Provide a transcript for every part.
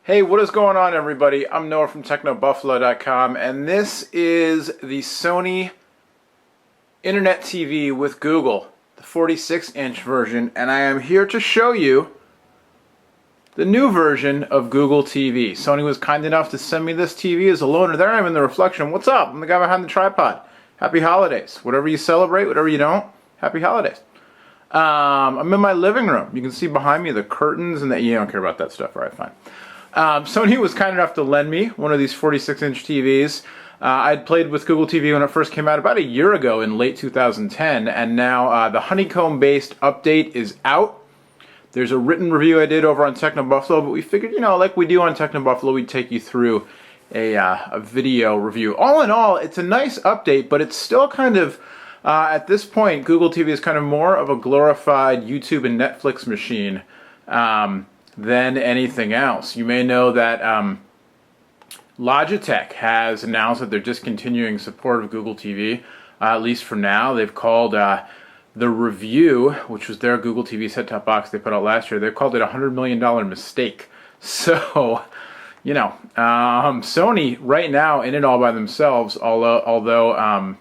Hey, what is going on, everybody? I'm Noah from TechnoBuffalo.com, and this is the Sony Internet TV with Google, the 46-inch version, and I am here to show you the new version of Google TV. Sony was kind enough to send me this TV as a loaner. There I am in the reflection. What's up? I'm the guy behind the tripod. Happy holidays. Whatever you celebrate, whatever you don't, happy holidays. I'm in my living room. You can see behind me the curtains and you don't care about that stuff, right? Fine. Sony was kind enough to lend me one of these 46-inch TVs. I'd played with Google TV when it first came out about a year ago in late 2010, and now the Honeycomb-based update is out. There's a written review I did over on TechnoBuffalo, but we figured, like we do on TechnoBuffalo, we'd take you through a video review. All in all, it's a nice update, but it's still kind of, at this point, Google TV is kind of more of a glorified YouTube and Netflix machine than anything else. You may know that Logitech has announced that they're discontinuing support of Google TV, at least for now. They've called the Review, which was their Google TV set-top box they put out last year, they've called it a $100 million mistake. So, Sony right now in it all by themselves, although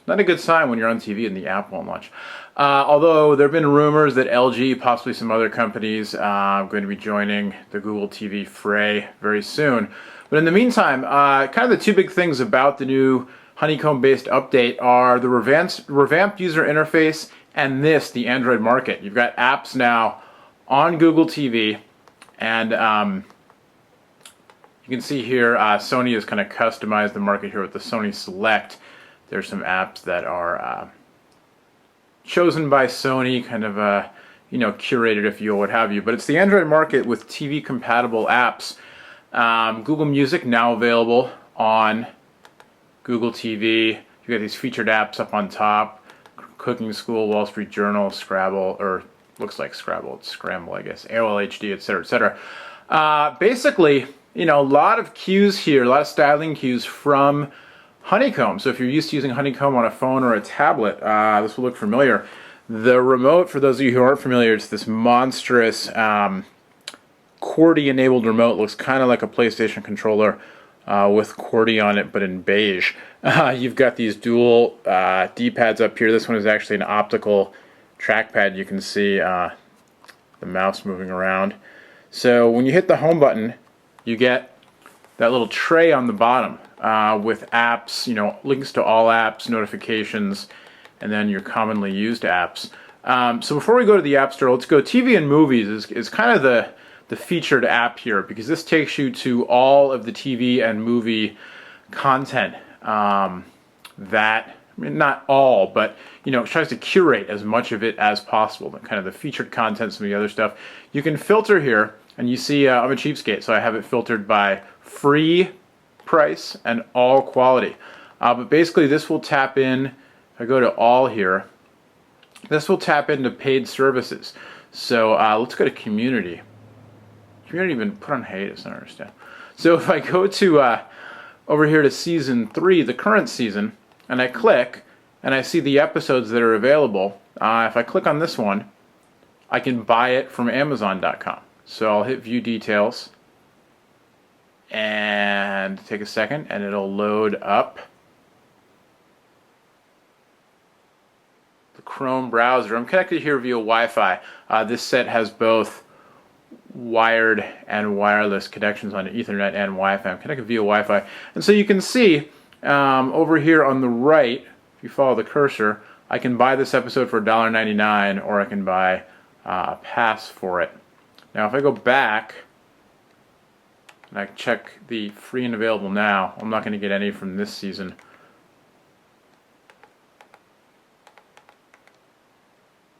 not a good sign when you're on TV and the app won't launch. Although there have been rumors that LG, possibly some other companies, are going to be joining the Google TV fray very soon. But in the meantime, kind of the two big things about the new Honeycomb-based update are the revamped user interface and the Android market. You've got apps now on Google TV, and you can see here Sony has kind of customized the market here with the Sony Select. There's some apps that are chosen by Sony, kind of curated, if you will, what have you. But it's the Android market with TV-compatible apps. Google Music now available on Google TV. You got these featured apps up on top: Cooking School, Wall Street Journal, Scrabble, or looks like Scrabble, it's Scramble, I guess, AOL HD, etc., etc. Basically, a lot of cues here, a lot of styling cues from Honeycomb. So if you're used to using Honeycomb on a phone or a tablet, this will look familiar. The remote, for those of you who aren't familiar, it's this monstrous QWERTY-enabled remote. Looks kind of like a PlayStation controller with QWERTY on it, but in beige. You've got these dual D-pads up here. This one is actually an optical trackpad. You can see the mouse moving around. So when you hit the home button, you get that little tray on the bottom with apps, links to all apps, notifications, and then your commonly used apps. So before we go to the App Store, let's go. TV and Movies is kind of the featured app here, because this takes you to all of the TV and movie content not all, but it tries to curate as much of it as possible. Kind of the featured content, some of the other stuff. You can filter here, and you see I'm a cheapskate, so I have it filtered by free, price, and all quality. But basically this will tap in, if I go to all here, this will tap into paid services. So let's go to community. Community been put on hiatus, I don't understand. So if I go to over here to season 3, the current season, and I click, and I see the episodes that are available, if I click on this one, I can buy it from Amazon.com. So I'll hit view details, and take a second, and it'll load up the Chrome browser. I'm connected here via Wi-Fi. This set has both wired and wireless connections on Ethernet and Wi-Fi. I'm connected via Wi-Fi, and so you can see over here on the right, if you follow the cursor, I can buy this episode for $1.99, or I can buy a pass for it. Now if I go back and I check the free and available now, I'm not going to get any from this season.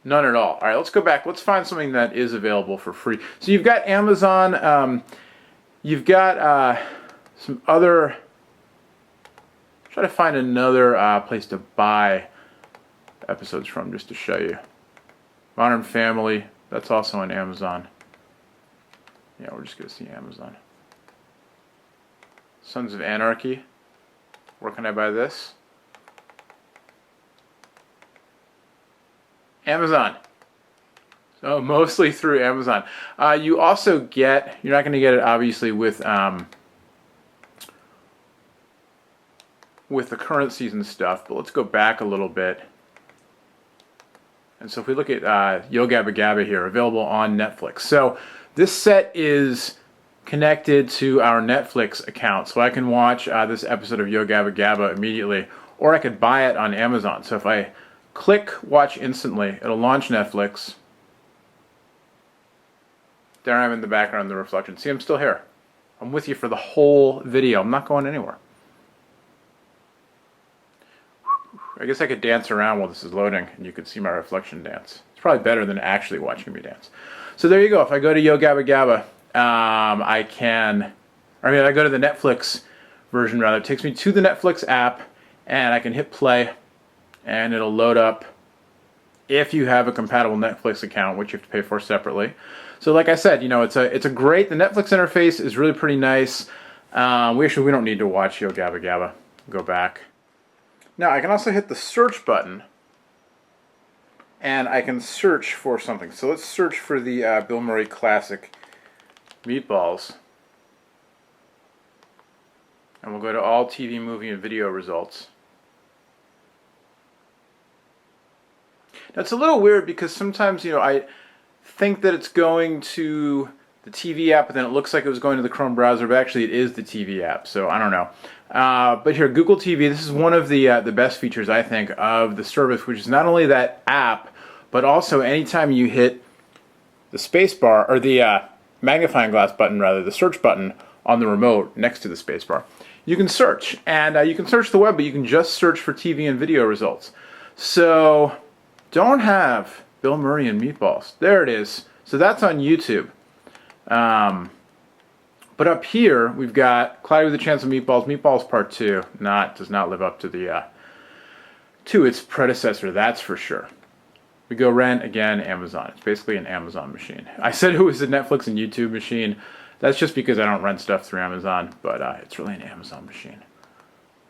None at all. Alright, let's go back. Let's find something that is available for free. So you've got Amazon, you've got some other, try to find another place to buy episodes from just to show you. Modern Family, that's also on Amazon. Yeah, we're just going to see Amazon. Sons of Anarchy. Where can I buy this? Amazon. So mostly through Amazon. You also get, you're not going to get it obviously with the current season stuff, but let's go back a little bit. And so if we look at Yo Gabba Gabba here, available on Netflix. So this set is connected to our Netflix account, so I can watch this episode of Yo Gabba Gabba immediately, or I could buy it on Amazon. So if I click watch instantly, it'll launch Netflix. There I am in the background, the reflection. See, I'm still here. I'm with you for the whole video. I'm not going anywhere. I guess I could dance around while this is loading, and you could see my reflection dance. It's probably better than actually watching me dance. So there you go. If I go to Yo Gabba Gabba, I go to the Netflix version rather. It takes me to the Netflix app, and I can hit play, and it'll load up if you have a compatible Netflix account, which you have to pay for separately. So like I said, you know, it's a great, the Netflix interface is really pretty nice. We don't need to watch Yo Gabba Gabba. Go back. Now I can also hit the search button, and I can search for something. So let's search for the Bill Murray classic Meatballs. And we'll go to all TV, movie, and video results. Now it's a little weird because sometimes, you know, I think that it's going to the TV app, but then it looks like it was going to the Chrome browser, but actually it is the TV app, so I don't know. But here, Google TV, this is one of the best features, I think, of the service, which is not only that app, but also anytime you hit the space bar, or the magnifying glass button, rather, the search button on the remote next to the space bar, you can search. And you can search the web, but you can just search for TV and video results. So, don't have Bill Murray and Meatballs. There it is. So that's on YouTube. But up here, we've got Cloudy with a Chance of Meatballs, Meatballs Part 2. Does not live up to the to its predecessor, that's for sure. We go rent, again, Amazon. It's basically an Amazon machine. I said it was a Netflix and YouTube machine. That's just because I don't rent stuff through Amazon, but it's really an Amazon machine.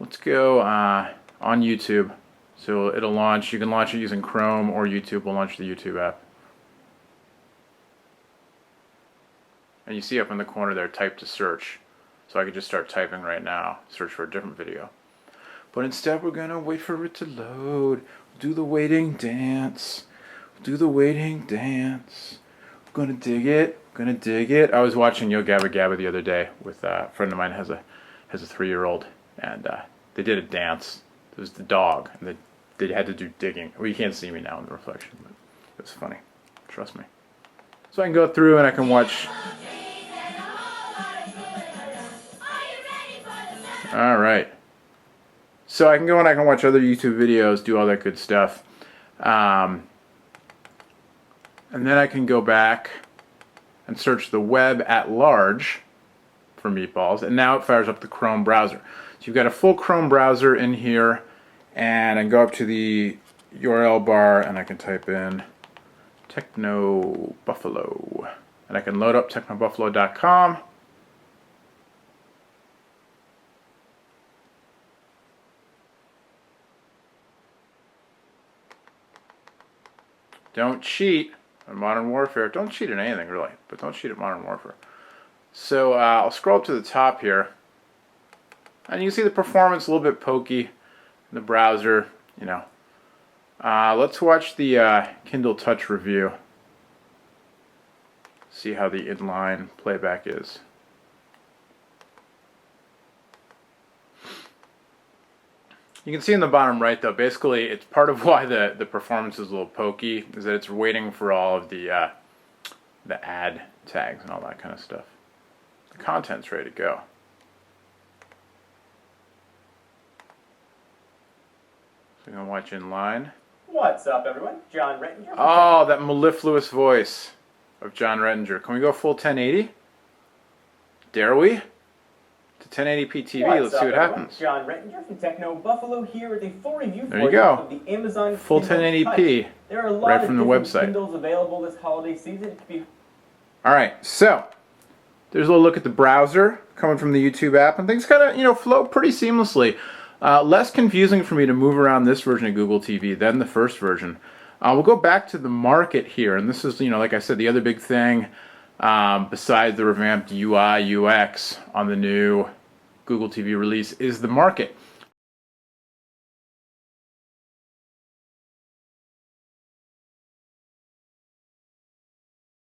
Let's go on YouTube. So it'll launch. You can launch it using Chrome, or YouTube will launch the YouTube app. And you see up in the corner there, type to search. So I could just start typing right now, search for a different video. But instead we're going to wait for it to load. Do the waiting dance. Do the waiting dance. We're going to dig it. Going to dig it. I was watching Yo Gabba Gabba the other day with a friend of mine has a 3-year-old, and they did a dance. It was the dog, and they had to do digging. Well, you can't see me now in the reflection, but it was funny. Trust me. So I can go through and I can watch. All right. So I can go and I can watch other YouTube videos, do all that good stuff. And then I can go back and search the web at large for Meatballs, and now it fires up the Chrome browser. So you've got a full Chrome browser in here, and I can go up to the URL bar and I can type in Techno Buffalo, and I can load up technobuffalo.com. Don't cheat on Modern Warfare. Don't cheat at anything, really, but don't cheat at Modern Warfare. So I'll scroll up to the top here, and you can see the performance a little bit pokey in the browser, you know. Let's watch the Kindle Touch review. See how the inline playback is. You can see in the bottom right, though, basically it's part of why the performance is a little pokey, is that it's waiting for all of the ad tags and all that kind of stuff. The content's ready to go. So you can watch inline. What's up, everyone? John Rettinger. Oh, that mellifluous voice of John Rettinger. Can we go full 1080? Dare we? To 1080p TV, let's see what happens. John Rettinger from Techno Buffalo here with a full review there you go. Of the Amazon full 1080p There are a lot right from of the website. Kindles available this holiday season. Alright, so there's a little look at the browser coming from the YouTube app, and things kind of, you know, flow pretty seamlessly. Less confusing for me to move around this version of Google TV than the first version. We'll go back to the market here, and this is, like I said, the other big thing besides the revamped UI UX on the new Google TV release is the market.